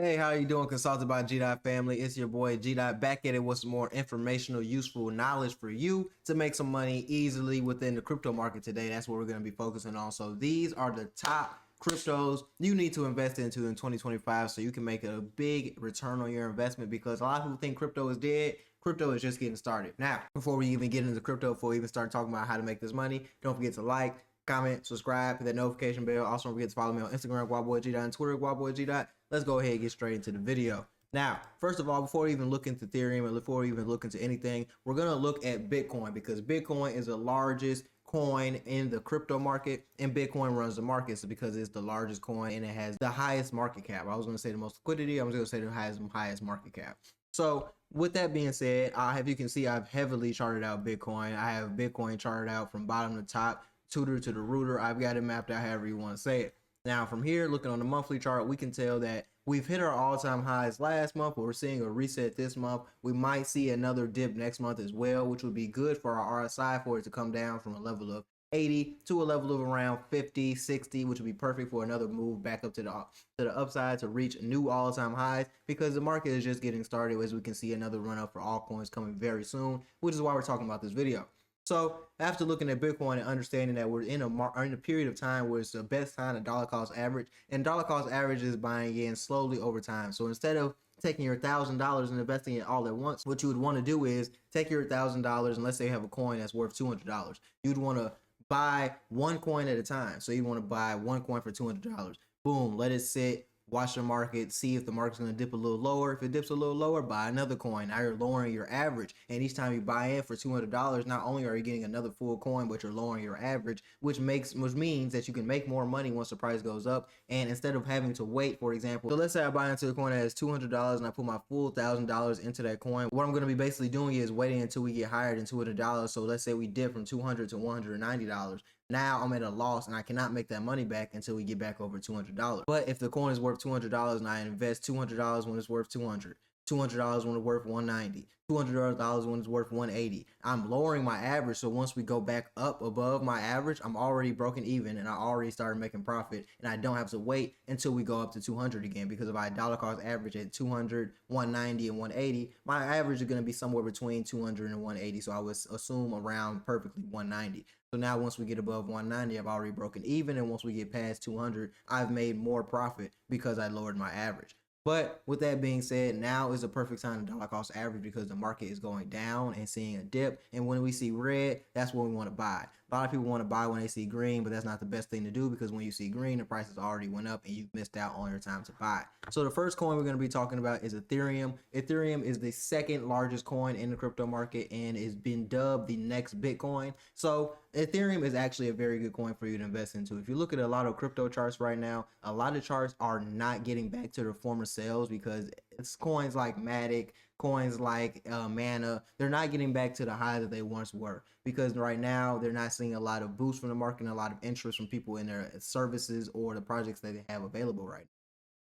Hey, how you doing? Consulted by G Dot family. It's your boy G Dot back at it with some more informational, useful knowledge for you to make some money easily within the crypto market today. That's what we're going to be focusing on. So these are the top cryptos you need to invest into in 2025 so you can make a big return on your investment, because a lot of people think crypto is dead. Crypto is just getting started. Now, before we even get into crypto, before we even start talking about how to make this money, don't forget to like, comment, subscribe, hit that notification bell. Also, don't forget to follow me on Instagram, WildBoyG, and Twitter, WildBoyG. Let's go ahead and get straight into the video. Now, first of all, before we even look into Ethereum and before we even look into anything, we're going to look at Bitcoin, because Bitcoin is the largest coin in the crypto market, and Bitcoin runs the markets because it's the largest coin and it has the highest market cap. I was going to say the most liquidity. I was going to say the highest market cap. So with that being said, if you can see, I've heavily charted out Bitcoin. I have Bitcoin charted out from bottom to top, tutor to the rooter. I've got it mapped out however you want to say it. Now from here, looking on the monthly chart, we can tell that we've hit our all-time highs last month, but we're seeing a reset this month. We might see another dip next month as well, which would be good for our RSI for it to come down from a level of 80 to a level of around 50, 60, which would be perfect for another move back up to the upside to reach new all-time highs, because the market is just getting started. As we can see, another run up for altcoins coming very soon, which is why we're talking about this video. So after looking at Bitcoin and understanding that we're in a period of time where it's the best time to dollar cost average, and dollar cost average is buying in slowly over time. So instead of taking your $1,000 and investing it all at once, what you would want to do is take your $1,000 and let's say you have a coin that's worth $200. You'd want to buy one coin at a time. So you want to buy one coin for $200. Boom, let it sit. Watch the market, see if the market's going to dip a little lower. If it dips a little lower, buy another coin. Now you're lowering your average. And each time you buy in for $200, not only are you getting another full coin, but you're lowering your average, which means that you can make more money once the price goes up. And instead of having to wait, for example, so let's say I buy into a coin that has $200 and I put my full $1,000 into that coin. What I'm going to be basically doing is waiting until we get higher than $200. So let's say we dip from $200 to $190. Now I'm at a loss and I cannot make that money back until we get back over $200. But if the coin is worth $200 and I invest $200 when it's worth $200, $200 when it's worth $190, $200 when it's worth $180, I'm lowering my average. So once we go back up above my average, I'm already broken even and I already started making profit, and I don't have to wait until we go up to 200 again, because if I dollar cost average at 200, 190, and 180, my average is going to be somewhere between 200 and 180. So I would assume around perfectly 190. So now once we get above 190, I've already broken even, and once we get past 200, I've made more profit because I lowered my average. But with that being said, now is the perfect time to dollar cost average, because the market is going down and seeing a dip. And when we see red, that's when we want to buy. A lot of people want to buy when they see green, but that's not the best thing to do, because when you see green, the prices already went up and you've missed out on your time to buy. So the first coin we're going to be talking about is Ethereum. Ethereum is the second largest coin in the crypto market and is been dubbed the next Bitcoin. So Ethereum is actually a very good coin for you to invest into. If you look at a lot of crypto charts right now, a lot of charts are not getting back to their former sales, because it's coins like Matic, coins like Mana, they're not getting back to the high that they once were, because right now they're not seeing a lot of boost from the market and a lot of interest from people in their services or the projects that they have available right now.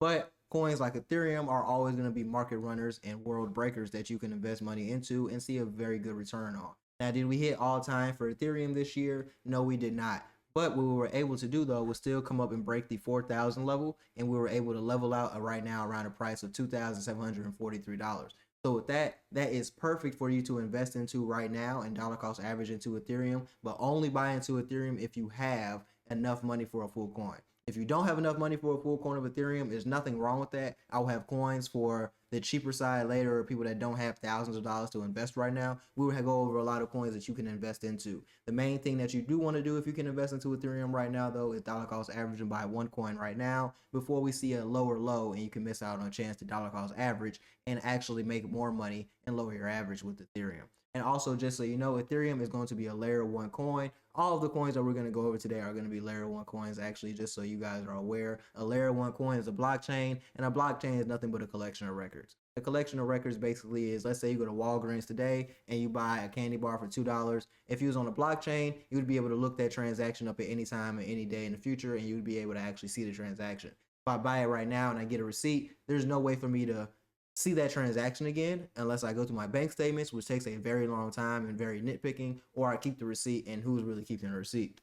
But coins like Ethereum are always going to be market runners and world breakers that you can invest money into and see a very good return on. Now, did we hit all time for Ethereum this year? No, we did not. But what we were able to do, though, was still come up and break the 4,000 level, and we were able to level out right now around a price of $2,743. So with that, that is perfect for you to invest into right now and dollar cost average into Ethereum, but only buy into Ethereum if you have enough money for a full coin. If you don't have enough money for a full coin of Ethereum, there's nothing wrong with that. I'll have coins for the cheaper side later, or people that don't have thousands of dollars to invest right now. We will go over a lot of coins that you can invest into. The main thing that you do want to do if you can invest into Ethereum right now, though, is dollar cost average and buy one coin right now before we see a lower low and you can miss out on a chance to dollar cost average and actually make more money and lower your average with Ethereum. And also, just so you know, Ethereum is going to be a layer 1 coin. All of the coins that we're going to go over today are going to be layer 1 coins, actually, just so you guys are aware. A layer 1 coin is a blockchain, and a blockchain is nothing but a collection of records. A collection of records basically is, let's say you go to Walgreens today and you buy a candy bar for $2. If you was on a blockchain, you would be able to look that transaction up at any time and any day in the future, and you would be able to actually see the transaction. If I buy it right now and I get a receipt, there's no way for me to see that transaction again unless I go to my bank statements, which takes a very long time and very nitpicking, or I keep the receipt, and who's really keeping the receipt.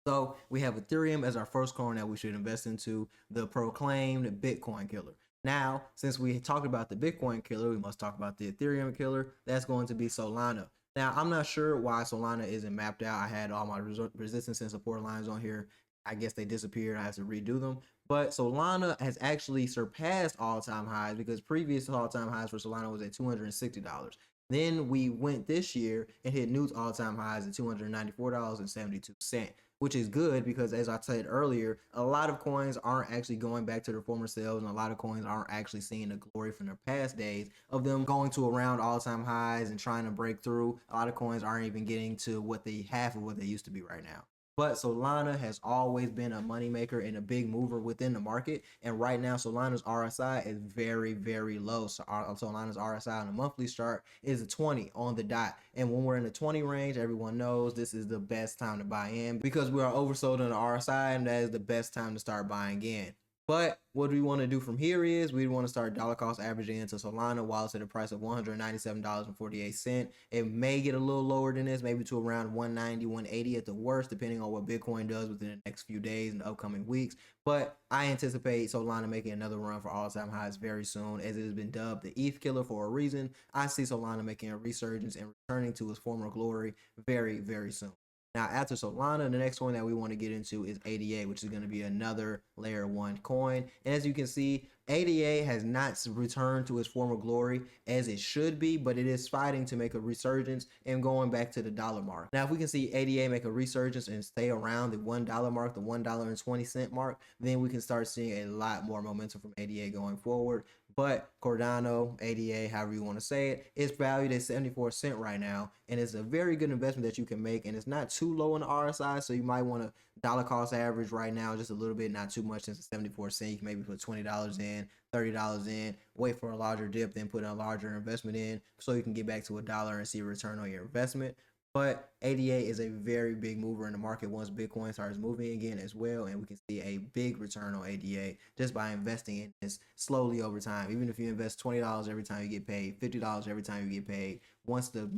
So we have Ethereum as our first coin that we should invest into, the proclaimed Bitcoin killer. Now, since we talked about the Bitcoin killer, we must talk about the Ethereum killer. That's going to be Solana. Now, I'm not sure why Solana isn't mapped out. I had all my resistance and support lines on here. I guess they disappeared. I have to redo them. But Solana has actually surpassed all-time highs because previous all-time highs for Solana was at $260. Then we went this year and hit new all-time highs at $294.72, which is good because, as I said earlier, a lot of coins aren't actually going back to their former selves, and a lot of coins aren't actually seeing the glory from their past days of them going to around all-time highs and trying to break through. A lot of coins aren't even getting to what they half of what they used to be right now. But Solana has always been a moneymaker and a big mover within the market. And right now, Solana's RSI is very, very low. So Solana's RSI on the monthly chart is a 20 on the dot. And when we're in the 20 range, everyone knows this is the best time to buy in because we are oversold on the RSI, and that is the best time to start buying in. But what we want to do from here is we want to start dollar cost averaging into Solana while it's at a price of $197.48. It may get a little lower than this, maybe to around 190, 180 at the worst, depending on what Bitcoin does within the next few days and the upcoming weeks. But I anticipate Solana making another run for all-time highs very soon, as it has been dubbed the ETH killer for a reason. I see Solana making a resurgence and returning to its former glory very, very soon. Now, after Solana, the next coin that we want to get into is ADA, which is going to be another layer 1 coin. And as you can see, ADA has not returned to its former glory as it should be, but it is fighting to make a resurgence and going back to the dollar mark. Now, if we can see ADA make a resurgence and stay around the $1 mark, the $1.20 mark, then we can start seeing a lot more momentum from ADA going forward. But Cardano, ADA, however you want to say it, is valued at 74 cents right now, and it's a very good investment that you can make, and it's not too low in the RSI, so you might want to dollar cost average right now just a little bit, not too much since it's 74 cents. You can maybe put $20 in, $30 in, wait for a larger dip, then put a larger investment in so you can get back to $1 and see a return on your investment. But ADA is a very big mover in the market once Bitcoin starts moving again as well. And we can see a big return on ADA just by investing in this slowly over time. Even if you invest $20 every time you get paid, $50 every time you get paid, once the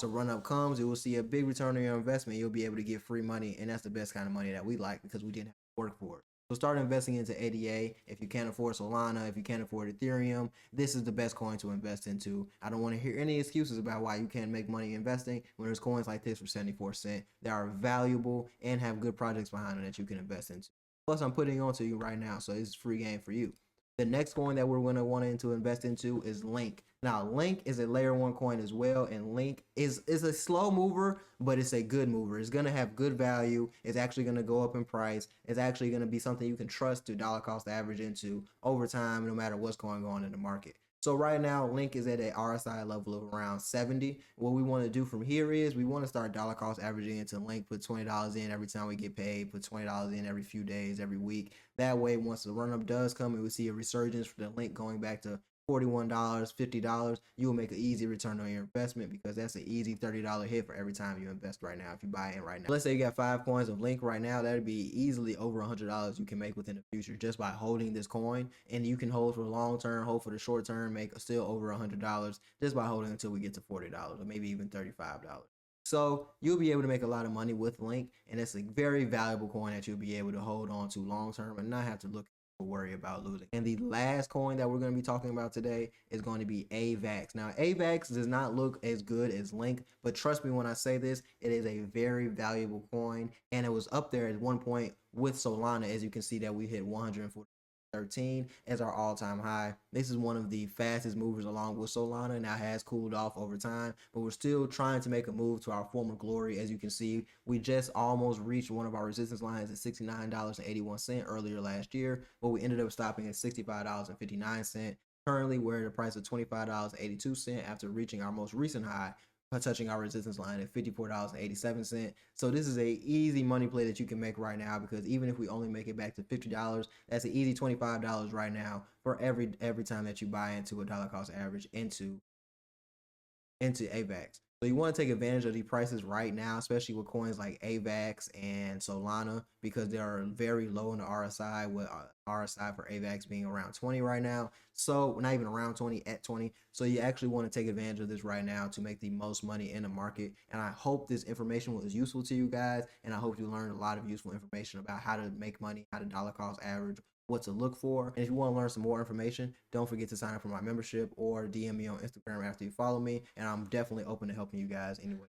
run up comes, you will see a big return on your investment. You'll be able to get free money. And that's the best kind of money that we like because we didn't have to work for it. So start investing into ADA. If you can't afford Solana, if you can't afford Ethereum, this is the best coin to invest into. I don't want to hear any excuses about why you can't make money investing when there's coins like this for 74 cents that are valuable and have good projects behind them that you can invest into. Plus, I'm putting it on to you right now, so it's free game for you. The next coin that we're going to want to invest into is Link. Now, Link is a layer 1 coin as well, and Link is a slow mover, but it's a good mover. It's going to have good value. It's actually going to go up in price. It's actually going to be something you can trust to dollar cost average into over time, no matter what's going on in the market. So right now, Link is at a RSI level of around 70. What we want to do from here is we want to start dollar cost averaging into Link, put $20 in every time we get paid, put $20 in every few days, every week. That way, once the run up does come and we see a resurgence for the Link going back to $41, $50, you will make an easy return on your investment because that's an easy $30 hit for every time you invest right now if you buy in right now. Let's say you got 5 coins of Link right now, that'd be easily over $100 you can make within the future just by holding this coin. And you can hold for the long term, hold for the short term, make still over $100 just by holding until we get to $40 or maybe even $35. So you'll be able to make a lot of money with Link, and it's a very valuable coin that you'll be able to hold on to long term and not have to look worry about losing. And the last coin that we're going to be talking about today is going to be AVAX. Now, AVAX does not look as good as Link, but trust me when I say this, it is a very valuable coin, and it was up there at one point with Solana. As you can see that we hit 113 as our all-time high. This is one of the fastest movers along with Solana. Now has cooled off over time, but we're still trying to make a move to our former glory. As you can see, we just almost reached one of our resistance lines at $69.81 earlier last year, but we ended up stopping at $65.59. Currently, we're at a price of $25.82 after reaching our most recent high, touching our resistance line at $54.87. So this is a easy money play that you can make right now, because even if we only make it back to $50, that's an easy $25 right now for every time that you buy into a dollar cost average into AVAX. So you want to take advantage of the prices right now, especially with coins like AVAX and Solana, because they are very low in the RSI, with RSI for AVAX being around 20 right now. So not even around 20, at 20. So you actually want to take advantage of this right now to make the most money in the market. And I hope this information was useful to you guys, and I hope you learned a lot of useful information about how to make money, how to dollar cost average, what to look for. And if you want to learn some more information, don't forget to sign up for my membership or DM me on Instagram after you follow me. And I'm definitely open to helping you guys anyway.